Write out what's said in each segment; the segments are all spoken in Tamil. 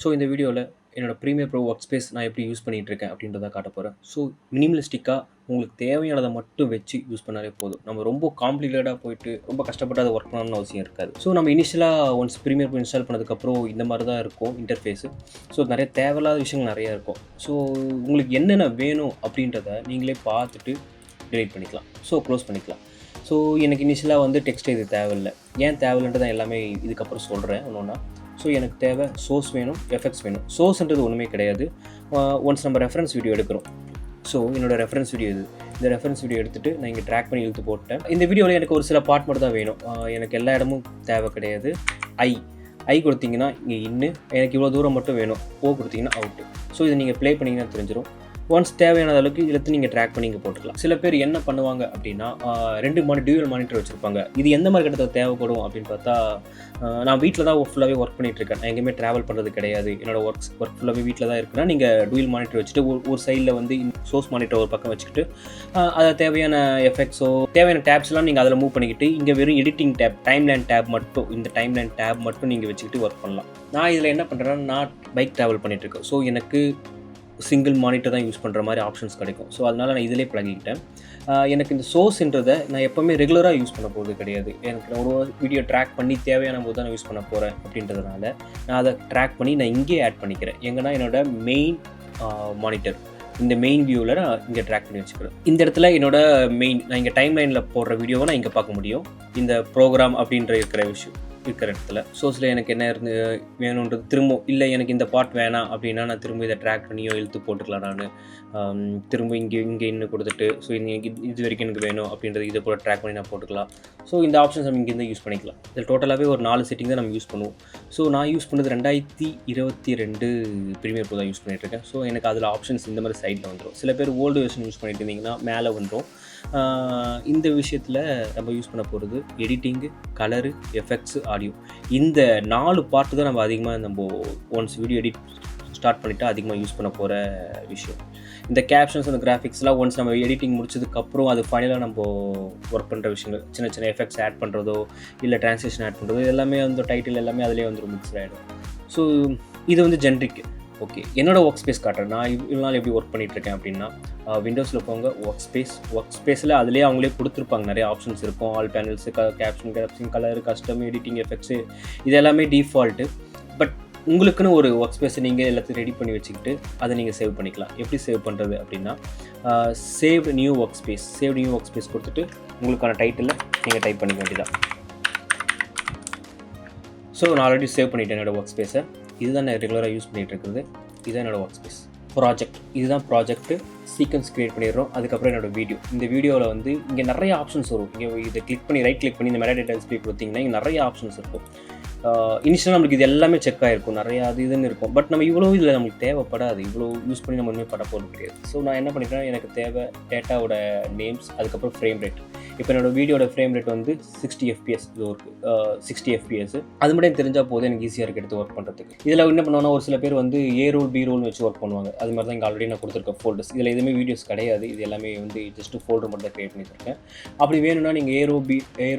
ஸோ இந்த வீடியோவில் என்னோட ப்ரீமியர் ப்ரோ ஒர்க் நான் எப்படி யூஸ் பண்ணிகிட்டு இருக்கேன் அப்படின்றத காட்ட போகிறேன். ஸோ மினிமலிஸ்டிக்காக உங்களுக்கு தேவையானதை மட்டும் வச்சு யூஸ் பண்ணாலே போதும். நம்ம ரொம்ப காம்ப்ளிகேட்டடாக போயிட்டு ரொம்ப கஷ்டப்பட்டு அதை ஒர்க் பண்ணணும்னு அவசியம் இருக்காது. ஸோ நம்ம இனிஷியலாக ஒன்ஸ் ப்ரீமியர் ப்ரோ இன்ஸ்டால் பண்ணதுக்கப்புறம் இந்த மாதிரி தான் இருக்கும் இன்டர்ஃபேஸு. ஸோ நிறைய தேவையில்லாத விஷயங்கள் நிறையா இருக்கும். ஸோ உங்களுக்கு என்னென்ன வேணும் அப்படின்றத நீங்களே பார்த்துட்டு டிலீட் பண்ணிக்கலாம். ஸோ க்ளோஸ் பண்ணிக்கலாம். ஸோ எனக்கு இனிஷியலாக வந்து டெக்ஸ்ட் இது தேவையில்லை. ஏன் தேவையில்லைன்றதை எல்லாமே இதுக்கப்புறம் சொல்கிறேன் ஒன்று. ஸோ எனக்கு தேவை சோர்ஸ் வேணும், எஃபெக்ட்ஸ் வேணும். சோர்ஸ்ன்றது ஒன்றுமே கிடையாது. ஒன்ஸ் நம்ம ரெஃபரன்ஸ் வீடியோ எடுக்கிறோம். ஸோ என்னோடய ரெஃபரன்ஸ் வீடியோ இது. இந்த ரெஃபரன்ஸ் வீடியோ எடுத்துகிட்டு நான் இங்கே ட்ராக் பண்ணி இழுத்து போட்டேன். இந்த வீடியோவில் எனக்கு ஒரு சில பார்ட் மட்டும் தான் வேணும். எனக்கு எல்லா இடமும் தேவை கிடையாது. ஐ கொடுத்தீங்கன்னா இங்கே எனக்கு இவ்வளோ தூரம் மட்டும் வேணும். கொடுத்தீங்கன்னா அவுட்டு. ஸோ இதை நீங்கள் ப்ளே பண்ணிங்கன்னா தெரிஞ்சிடும். ஒன்ஸ் தேவையான அளவுக்கு இழுத்து நீங்கள் ட்ராக் பண்ணி இங்கே போட்டுக்கலாம். சில பேர் என்ன பண்ணுவாங்க அப்படின்னா டியூவல் மானிட்டர் வச்சுருப்பாங்க. இது எந்த மாதிரி கட்டத்தில் தேவைப்படும் அப்படின்னு பார்த்தா, நான் வீட்டில் தான் ஃபுல்லாகவே ஒர்க் பண்ணிகிட்ருக்கேன். நான் எங்கேயுமே ட்ராவல் பண்ணுறது கிடையாது. என்னோடய ஒர்க் ஃபுல்லாகவே வீட்டில் தான் இருக்குன்னா நீங்கள் டியூவல் மானிட்டர் வச்சுட்டு ஒரு சைடில் வந்து சோர்ஸ் மானிட்டர் ஒரு பக்கம் வச்சுக்கிட்டு அதை தேவையான எஃபெக்ட்ஸோ தேவையான டேப்ஸ்லாம் நீங்கள் அதில் மூவ் பண்ணிக்கிட்டு இங்கே வெறும் எடிட்டிங் டேப், டைம்லைன் டேப் மட்டும், இந்த டைம்லைன் டேப் மட்டும் நீங்கள் வச்சுக்கிட்டு ஒர்க் பண்ணலாம். நான் இதில் என்ன பண்ணுறேன்னா, நான் பைக் ட்ராவல் பண்ணிகிட்ருக்கேன். ஸோ எனக்கு சிங்கிள் மானிட்டர் தான் யூஸ் பண்ணுற மாதிரி ஆப்ஷன்ஸ் கிடைக்கும். ஸோ அதனால் நான் இதிலே பழகிக்கிட்டேன். எனக்கு இந்த சோர்ஸ்ன்றதை நான் எப்போவுமே ரெகுலராக யூஸ் பண்ண போகிறது கிடையாது. எனக்கு ஒரு வீடியோ ட்ராக் பண்ணி தேவையான போது தான் நான் யூஸ் பண்ண போகிறேன் அப்படின்றதுனால நான் அதை ட்ராக் பண்ணி நான் இங்கேயே ஆட் பண்ணிக்கிறேன். எங்கன்னா என்னோடய மெயின் மானிட்டர், இந்த மெயின் வியூவில் நான் இங்கே ட்ராக் பண்ணி வச்சுக்கிறேன். இந்த இடத்துல என்னோட மெயின், நான் இங்கே டைம்லைனில் போடுற வீடியோவை நான் இங்கே பார்க்க முடியும். இந்த ப்ரோக்ராம் அப்படின்ற இருக்கிற இடத்துல சோர்ஸில் எனக்கு என்ன வேணுன்றது திரும்ப இல்லை எனக்கு இந்த பார்ட் வேணாம் அப்படின்னா நான் திரும்ப இதை ட்ராக் பண்ணியோ இழுத்து போட்டுக்கலாம். நான் திரும்ப இங்கே இன்னும் கொடுத்துட்டு ஸோ இது வரைக்கும் எனக்கு வேணும் அப்படின்றது இதை கூட ட்ராக் பண்ணி நான் போட்டுக்கலாம். ஸோ இந்த ஆப்ஷன்ஸ் நம்ம இங்கேருந்து யூஸ் பண்ணிக்கலாம். இதில் டோட்டலாகவே ஒரு 4 செட்டிங் தான் நம்ம யூஸ் பண்ணுவோம். ஸோ நான் யூஸ் பண்ணது 2022 ப்ரீமியர் ப்ரோ தான் யூஸ் பண்ணிகிட்ருக்கேன். ஸோ எனக்கு அதில் ஆப்ஷன்ஸ் இந்த மாதிரி சைடில் வந்துடும். சில பேர் ஓல்டு வெர்ஷன் யூஸ் பண்ணிட்டு இருந்தீங்கன்னா மேலே வந்துடும். இந்த விஷயத்தில் நம்ம யூஸ் பண்ண போகிறது எடிட்டிங்கு, கலரு, எஃபெக்ட்ஸு, ஆடியோ. இந்த 4 பார்ட்டு தான் நம்ம ஒன்ஸ் வீடியோ எடிட் ஸ்டார்ட் பண்ணிவிட்டு அதிகமாக யூஸ் பண்ண போகிற விஷயம். இந்த கேப்ஷன்ஸ், அந்த கிராஃபிக்ஸ்லாம் ஒன்ஸ் நம்ம எடிட்டிங் முடிச்சதுக்கப்புறம் அது ஃபைனலாக நம்ம ஒர்க் பண்ணுற விஷயங்கள், சின்ன சின்ன எஃபெக்ட்ஸ் ஆட் பண்ணுறதோ இல்லை ட்ரான்ஸ்லேஷன் ஆட் பண்ணுறதோ எல்லாமே அந்த டைட்டில் எல்லாமே அதிலே வந்துடும், மிக்ஸ் ஆகிடும். ஸோ இது வந்து ஜென்ரிக். ஓகே, என்னோடய ஒர்க் ஸ்பேஸ் காட்டுறேன். நான் இவ்வளோ நாள் எப்படி ஒர்க் பண்ணிகிட்ருக்கேன் அப்படின்னா, விண்டோஸில் போங்க, ஒர்க் ஸ்பேஸில் அதிலே அவங்களே கொடுத்துருப்பாங்க. நிறைய ஆப்ஷன்ஸ் இருக்கும். All panels, caption, colour, custom, editing, effects, இது எல்லாமே டிஃபால்ட்டு. பட் உங்களுக்குன்னு ஒரு ஒர்க் ஸ்பேஸை நீங்கள் எல்லாத்தையும் ரெடி பண்ணி வச்சுக்கிட்டு அதை நீங்கள் சேவ் பண்ணிக்கலாம். எப்படி சேவ் பண்ணுறது அப்படின்னா, சேவ்டு நியூ ஒர்க் ஸ்பேஸ் கொடுத்துட்டு உங்களுக்கான டைட்டில் நீங்கள் டைப் பண்ணிக்க வேண்டியதான். ஸோ நான் ஆல்ரெடி சேவ் பண்ணிவிட்டேன் என்னோடய ஒர்க் ஸ்பேஸை. இதுதான் நான் ரெகுலராக யூஸ் பண்ணிகிட்டு இருக்குது. இதுதான் என்னோடய ஒர்க் ஸ்பேஸ். இதுதான் ப்ராஜெக்ட்டு. சீக்வன்ஸ் க்ரியேட் பண்ணிடுறோம். அதுக்கப்புறம் என்னோடய வீடியோ. இந்த வீடியோவில் வந்து இங்கே நிறைய ஆப்ஷன்ஸ் வரும். இங்கே இதை ரைட் கிளிக் பண்ணி இந்த மெட்டாடேட்டா டிஸ்ப்ளே கொடுத்தீங்கன்னா இங்கே நிறைய ஆப்ஷன்ஸ் இருக்கும். இனிஷியலாக நம்மளுக்கு இது எல்லாமே செக் ஆகிருக்கும், நிறையா அது இதுன்னு இருக்கும். பட் நம்ம இவ்வளோ இதில் நம்மளுக்கு தேவைப்படாது. இவ்வளோ யூஸ் பண்ணி நம்ம ஒன்றுமே பண்ண போகிறது கிடையாது. ஸோ நான் என்ன பண்ணிக்கிறேன், எனக்கு தேவை டேட்டாவோட நேம்ஸ், அதுக்கப்புறம் ஃப்ரேம் ரேட். இப்போ என்னோடய வீடியோட ஃப்ரேம் ரேட் வந்து 60 FPS இது இருக்குது. 60 FPS அது மட்டும் தெரிஞ்சால் போதும், எனக்கு ஈஸியாக இருக்குது எடுத்து ஒர்க் பண்ணுறதுக்கு. இதில் என்ன பண்ணுவாங்கன்னா, ஒரு சில பேர் வந்து ஏ ரோல் பி ரோல்னு வச்சு ஒர்க் பண்ணுவாங்க. அது மாதிரி தான் இங்கே ஆல்ரெடி நான் கொடுத்துருக்கேன் ஃபோல்டர்ஸ். இதில் எதுவுமே வீடியோஸ் கிடையாது. இது எல்லாமே வந்து ஜஸ்ட்டு ஃபோல்டர் மட்டும் தான் க்ரியேட் பண்ணியிருக்கேன். அப்படி வேணும்னா நீங்கள் ஏ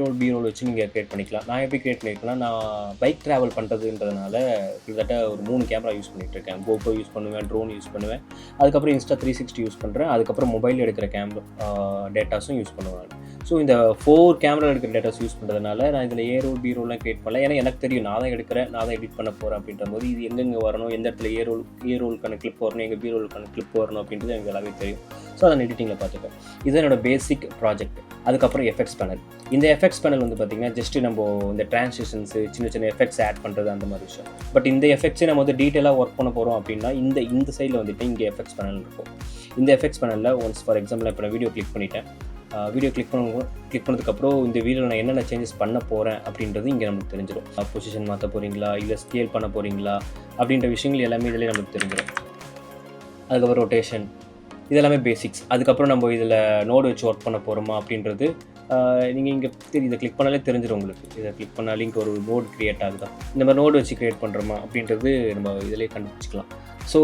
ரோல் பி ரோல் வச்சு நீங்கள் க்ரியேட் பண்ணிக்கலாம். நான் எப்படி க்ரியேட் பண்ணியிருக்கேன்னா, நான் பைக் ட்ராவல் பண்ணுறதுன்றதுனால கிட்டத்தட்ட ஒரு 3 கேமரா யூஸ் பண்ணிகிட்ருக்கேன். GoPro யூஸ் பண்ணுவேன், ட்ரோன் யூஸ் பண்ணுவேன், அதுக்கப்புறம் Insta 360 யூஸ் பண்ணுறேன், அதுக்கப்புறம் மொபைல் எடுக்கிற கேமரா டேட்டாஸும் யூஸ் பண்ணுவேன். ஸோ இந்த 4 கேமரா எடுக்கிற டேட்டாஸ் யூஸ் பண்ணுறதுனால நான் இதில் ஏ ரோல் பி ரோல்லாம் க்ரியேட் பண்ணல. ஏன்னா எனக்கு தெரியும் நான் தான் எடுக்கிறேன், நான் தான் எடிட் பண்ண போகிறேன் அப்படின்ற போது இது எங்கெங்கே வரணும், எந்த இடத்துல ஏ ரோலுக்கான கிளிப் வரணும், எங்கள் பி ரோலுக்கான கிளிப் வரணும் அப்படின்றது எனக்கு எல்லாமே தெரியும். ஸோ அதை எடிட்டிங்கில் பார்த்துப்பேன். இது என்னோட பேசிக் ப்ராஜெக்ட். அதுக்கப்புறம் எஃபெக்ட்ஸ் பேனல். இந்த எஃபெக்ட்ஸ் பேனல் வந்து பார்த்திங்கன்னா ஜஸ்ட்டு நம்ம இந்த ட்ரான்ஸ்லேஷன்ஸு, சின்ன சின்ன எஃபெக்ட்ஸ் ஆட் பண்ணுறது அந்த மாதிரி விஷயம். பட் இந்த எஃபெக்ட்ஸே நம்ம வந்து டீட்டெயிலாக ஒர்க் பண்ண போகிறோம் அப்படின்னா இந்த சைடில் வந்துட்டு இங்கே எஃபெக்ட்ஸ் பேனல் இருக்கும். இந்த எஃபெக்ட்ஸ் பேனலில் ஒன்ஸ் ஃபார் எக்ஸாம்பிள் இப்போ நான் வீடியோ கிளிக் பண்ணிட்டேன். வீடியோ கிளிக் பண்ணதுக்கப்புறம் இந்த வீடியோவில் நான் என்னென்ன சேஞ்சஸ் பண்ண போகிறேன் அப்படின்றது இங்கே நமக்கு தெரிஞ்சிடும். பொசிஷன் மாற்ற போகிறீங்களா, இல்லை ஸ்கேல் பண்ண போகிறீங்களா அப்படின்ற விஷயங்கள் எல்லாமே இதிலே நமக்கு தெரிஞ்சிடும். அதுக்கப்புறம் ரொட்டேஷன், இதெல்லாமே பேசிக்ஸ். அதுக்கப்புறம் நம்ம இதில் நோடு வச்சு ஒர்க் பண்ண போகிறோமா அப்படின்றது நீங்கள் இங்கே இதை கிளிக் பண்ணாலே தெரிஞ்சிடும் உங்களுக்கு. இதை கிளிக் பண்ணாலே இங்கே ஒரு நோடு க்ரியேட் ஆகுதா, இந்த மாதிரி நோடு வச்சு க்ரியேட் பண்ணுறோமா அப்படின்றது நம்ம இதிலே கண்டுபிடிச்சிக்கலாம். ஸோ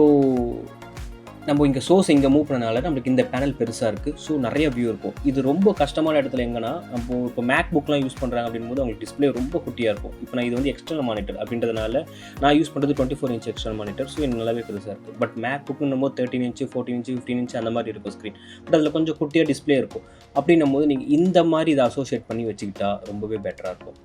நம்ம இங்கே சோர்ஸ் இங்கே மூவ் பண்ணனால நம்மளுக்கு இந்த பேனல் பெருசாக இருக்குது. ஸோ நிறைய வியூ இருக்கும். இது ரொம்ப கஷ்டமான இடத்துல எங்கன்னா நம்ம இப்போ மேக் புக்லாம் யூஸ் பண்ணுறாங்க அப்படின்போது அவங்களுக்கு டிஸ்பிளே ரொம்ப குட்டியாக இருக்கும். இப்போ நான் இது வந்து எக்ஸ்டர்னல் மானிட்டர் அப்படின்றதுனால நான் யூஸ் பண்ணுறது 24 இன்ச் எக்ஸ்டர்னல் மானிட்டர். ஸோ எனக்கு நல்லாவே பெருசாக இருக்குது. பட் மேக் புக்குன்னும் போது 13 இன்ச்சு 14 இன்ச்சு 15 இன்ச் அந்த மாதிரி இருக்கும் ஸ்க்ரீன். பட் அதில் கொஞ்சம் குட்டியாக டிஸ்பிளே இருக்கும். அப்படின்னும் போது நீங்கள் இந்த மாதிரி இதை அசோசியேட் பண்ணி வச்சுக்கிட்டா ரொம்பவே பெட்டராக இருக்கும்.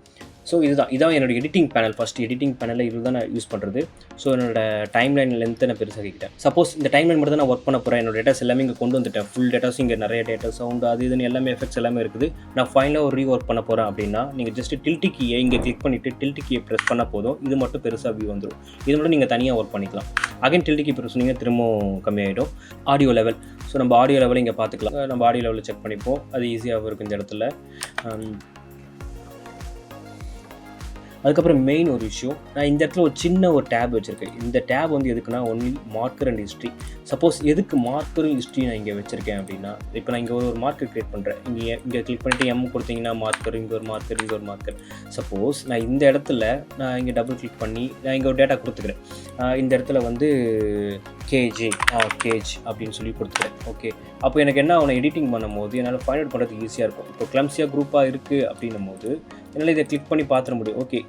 ஸோ இதான் என்னோட எடிட்டிங் பேனல். ஃபஸ்ட்டு எடிட்டிங் பேனலில் இது தான் நான் யூஸ் பண்ணுறது. ஸோ என்னோட டைம்லைன் லென்த்தை நான் பெருசாகிக்கிட்டேன். சப்போஸ் இந்த டைம்லைன் மட்டும் தான் நான் ஒர்க் பண்ண போகிறேன். என்னோட டேட்டாஸ் எல்லாமே இங்கே கொண்டு வந்துட்டேன். ஃபுல் டேட்டாஸும் இங்கே நிறைய டேட்டா சவுண்டு அது இதுன்னு எல்லாமே எஃபெக்ட்ஸ் எல்லாமே இருக்குது. நான் ஃபைனலாக ஒரு ஒர்க் பண்ண போகிறேன் அப்படின்னா நீங்கள் ஜஸ்ட் டில்ட்டி கீயை இங்கே கிளிக் பண்ணிவிட்டு டில்ட்டி கீயை ப்ரெஸ் பண்ண போதும். இது மட்டும் பெருசாக வியூ வந்துடும். இது மட்டும் நீங்கள் தனியாக ஒர்க் பண்ணிக்கலாம். அகைன் டில்ட்டி கீ ப்ரெஸ் பண்ணிங்கன்னா திரும்பவும் கம்மியாகிடும். Audio level. ஸோ நம்ம ஆடியோ லெவலில் இங்கே பார்த்துக்கலாம். நம்ம ஆடியோ லெவலில் செக் பண்ணிப்போம். அது ஈஸியாக இருக்கும் இந்த இடத்துல. அதுக்கப்புறம் மெயின் ஒரு விஷயம், நான் இந்த இடத்துல ஒரு சின்ன ஒரு டேப் வச்சுருக்கேன். இந்த டேப் வந்து எதுக்குன்னா only marker and history. Suppose எதுக்கு மார்க்கரும் ஹிஸ்ட்ரி நான் இங்கே வச்சுருக்கேன் அப்படின்னா, இப்போ நான் இங்கே ஒரு மார்க்கர் க்ரியேட் பண்ணுறேன். இங்கே கிளிக் பண்ணிவிட்டு எம் கொடுத்தீங்கன்னா மார்க்கர், இங்கே ஒரு மார்க்கர், இங்கே ஒரு மார்க்கர். சப்போஸ் நான் இந்த இடத்துல நான் இங்கே டபுள் கிளிக் பண்ணி நான் இங்கே ஒரு டேட்டா கொடுத்துக்கிறேன். இந்த இடத்துல வந்து கேஜ் அப்படின்னு சொல்லி கொடுத்துக்கிறேன். ஓகே, அப்போ எனக்கு என்ன அவனை எடிட்டிங் பண்ணும்போது என்னால் ஃபைண்ட் அவுட் பண்ணுறதுக்கு ஈஸியாக இருக்கும். இப்போ கிளம்ஸியாக குரூப்பாக இருக்குது அப்படின்னும் போது என்னால் இதை கிளிக் பண்ணி பார்த்துட முடியும். ஓகே,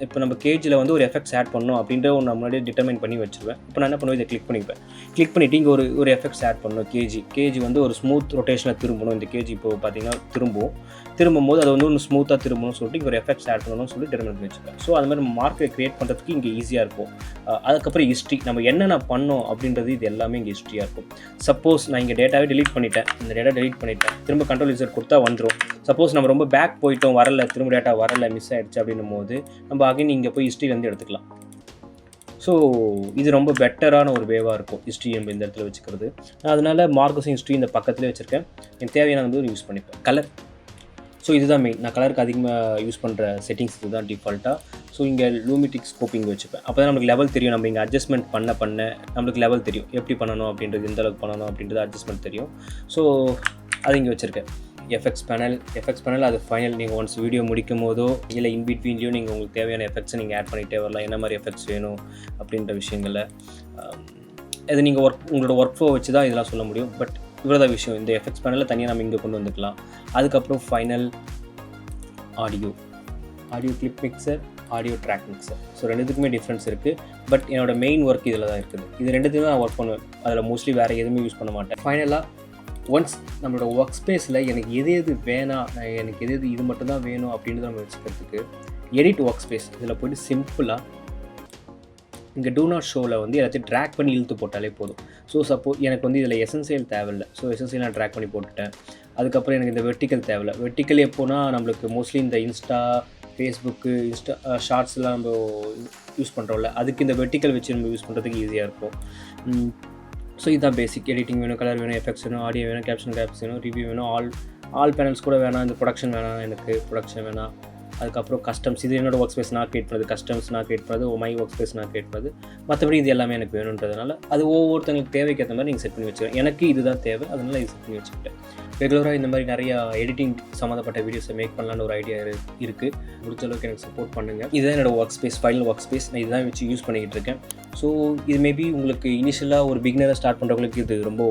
இப்போ நம்ம கேஜில் வந்து ஒரு எஃபெக்ட்ஸ் ஆட் பண்ணணும் அப்படின்ற ஒன்று நான் முன்னாடியே டிட்டர்மைன் பண்ணி வச்சுருவேன். இப்போ நான் என்ன பண்ணுவேன், இதை கிளிக் பண்ணிவிட்டு இங்கே ஒரு எஃபெக்ட்ஸ் ஆட் பண்ணணும். கேஜி வந்து ஒரு ஸ்மூத் ரொட்டேஷனில் திரும்பணும். இந்த கேஜி இப்போ பார்த்தீங்கன்னா திரும்பும்போது அது வந்து ஒன்று ஸ்மூத்தாக திரும்பணும்னு சொல்லிட்டு இங்கே ஒரு எஃபெக்ட்ஸ் ஆட் பண்ணணும்னு சொல்லி டிட்டர்மைன் பண்ணி வச்சுருக்கேன். ஸோ அது மாதிரி மார்க்கை க்ரியேட் பண்ணுறதுக்கு இங்கே ஈஸியாக இருக்கும். அதுக்கப்புறம் ஹிஸ்ட்ரி, நம்ம என்னென்ன பண்ணோம் அப்படின்றது இது எல்லாமே இங்கே ஹிஸ்ட்ரியாக இருக்கும். சப்போஸ் நான் இங்கே டேட்டாவே டெலீட் பண்ணிட்டேன், இந்த டேட்டா டெலீட் பண்ணிட்டேன், திரும்ப கண்ட்ரோல் இசட் கொடுத்தா வந்துடும். சப்போஸ் நம்ம ரொம்ப பேக் போயிட்டோம், வரல, திரும்ப டேட்டா வரல, மிஸ் ஆகிடுச்சு அப்படின்னும் போது நம்ம அகைன் இங்கே போய் ஹிஸ்ட்ரியிலேருந்து எடுத்துக்கலாம். ஸோ இது ரொம்ப பெட்டரான ஒரு வேவாக இருக்கும் ஹிஸ்ட்ரி நம்ம இந்த இடத்துல வச்சுக்கிறது. அதனால் மார்க்கஸும் ஹிஸ்ட்ரி இந்த பக்கத்துலேயே வச்சுருக்கேன். எனக்கு தேவையான வந்து யூஸ் பண்ணிப்பேன். கலர், ஸோ இதுதான் மெயின். நான் கலருக்கு அதிகமாக யூஸ் பண்ணுற செட்டிங்ஸ் இதுதான் டிஃபால்ட்டாக. ஸோ இங்கே லூமிட்டிக் ஸ்கோப்பிங் வச்சுப்பேன். அப்போ தான் நம்மளுக்கு லெவல் தெரியும். நம்ம இங்கே அட்ஜஸ்ட்மெண்ட் பண்ண நம்மளுக்கு லெவல் தெரியும், எப்படி பண்ணணும் அப்படின்றது, எந்த அளவுக்கு பண்ணணும் அப்படின்றது அட்ஜஸ்ட்மெண்ட் தெரியும். ஸோ அது இங்கே வச்சுருக்கேன். எஃபெக்ட்ஸ் பேனல் அது ஃபைனல். நீங்கள் ஒன்ஸ் வீடியோ முடிக்கும் போதோ இல்லை இன்பிட்வீன்லேயோ நீங்கள் உங்களுக்கு தேவையான எஃபெக்ட்ஸை நீங்கள் ஆட் பண்ணிகிட்டே வரலாம். என்ன மாதிரி எஃபெக்ட்ஸ் வேணும் அப்படின்ற விஷயங்களில் அது நீங்கள் உங்களோட ஒர்க் ஃப்ளோ வச்சு தான் இதெல்லாம் சொல்ல முடியும். பட் இவ்வளோதான் விஷயம். இந்த எஃபெக்ட்ஸ் பேனலில் தனியாக நம்ம இங்கே கொண்டு வந்துக்கலாம். அதுக்கப்புறம் final audio clip mixer, audio track mixer. So ரெண்டுத்துக்குமே டிஃப்ரென்ஸ் இருக்குது. பட் என்னோடய மெயின் ஒர்க் இதில் தான் இருக்குது. இது ரெண்டுத்தையும் நான் ஒர்க் பண்ணுவேன். அதில் மோஸ்ட்லி வேறு எதுவுமே யூஸ் பண்ண மாட்டேன். ஃபைனலாக ஒன்ஸ் நம்மளோட ஒர்க் ஸ்பேஸில் எனக்கு எது வேணாம், எனக்கு எது இது மட்டும்தான் வேணும் அப்படின்றத நம்ம வச்சுக்கிறதுக்கு எடிட் ஒர்க் ஸ்பேஸ் இதில் போய்ட்டு சிம்பிளாக இங்கே டூ நாட் ஷோவில் வந்து எல்லாத்தையும் ட்ராக் பண்ணி இழுத்து போட்டாலே போதும். ஸோ சப்போஸ் எனக்கு வந்து இதில் எசென்சியல் தேவையில்லை. ஸோ எசென்சியல் நான் ட்ராக் பண்ணி போட்டுட்டேன். அதுக்கப்புறம் எனக்கு இந்த வெர்டிக்கல் தேவையில்லை. வெர்டிக்கல் எப்போனா நம்மளுக்கு மோஸ்ட்லி இந்த ஃபேஸ்புக்கு ஷார்ட்ஸ்லாம் நம்ம யூஸ் பண்ணுறோம்ல, அதுக்கு இந்த வெர்டிக்கல் வச்சு நம்ம யூஸ் பண்ணுறதுக்கு ஈஸியாக இருக்கும். ஸோ இதுதான் பேசிக். எடிட்டிங் வேணும், கலர் வேணும், எஃபெக்ட்ஸ் வேணும், ஆடியோ வேணும், கேப்ஷன் வேணும், ரிவ்யூ வேணும், ஆல் பேனல்ஸ் கூட வேணாம். இந்த ப்ரொடக்ஷன் வேணாம், எனக்கு ப்ரொடக்ஷன் வேணாம். அதுக்கப்புறம் கஸ்டம்ஸ், இது என்னோடய ஒர்க் ஸ்பேஸ் நான் க்ரியேட் பண்ணது, கஸ்டம்ஸ் நான் க்ரியேட் பண்ணது, மை ஒர்க் ஸ்பேஸ் நான் க்ரியேட் பண்ணது. மற்றபடி இது எல்லாமே எனக்கு வேணுன்றதுனால அது ஒவ்வொருத்தங்களுக்கு தேவைக்கு ஏற்ற மாதிரி நீங்கள் செட் பண்ணி வச்சுக்கிறேன். எனக்கு இதுதான் தேவை, அதனால் இது செட் பண்ணி வச்சுக்கிட்டேன். ரெகுலராக இந்த மாதிரி நிறையா எடிட்டிங் சம்மந்தப்பட்ட வீடியோஸை மேக் பண்ணலான்னு ஒரு ஐடியா இருக்குது. முடிஞ்ச அளவுக்கு எனக்கு சப்போர்ட் பண்ணுங்கள். இதுதான் என்னோடய work space, final work space. நான் இதுதான் வச்சு யூஸ் பண்ணிக்கிட்டு இருக்கேன். ஸோ இது மேபி உங்களுக்கு இனிஷியலாக ஒரு பிகினராக ஸ்டார்ட் பண்ணுறவங்களுக்கு இது ரொம்ப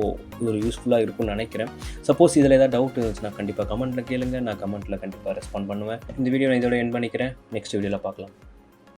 ஒரு யூஸ்ஃபுல்லாக இருக்கும்னு நினைக்கிறேன். சப்போஸ் இதில் ஏதாவது டவுட் இருந்துச்சுன்னா கண்டிப்பாக கமெண்ட்டில் கேளுங்க. நான் கமெண்ட்டில் கண்டிப்பாக ரெஸ்பாண்ட் பண்ணுவேன். இந்த வீடியோ நான் இதோட எண்ட் பண்ணிக்கிறேன். நெக்ஸ்ட் வீடியோவில் பார்க்கலாம்.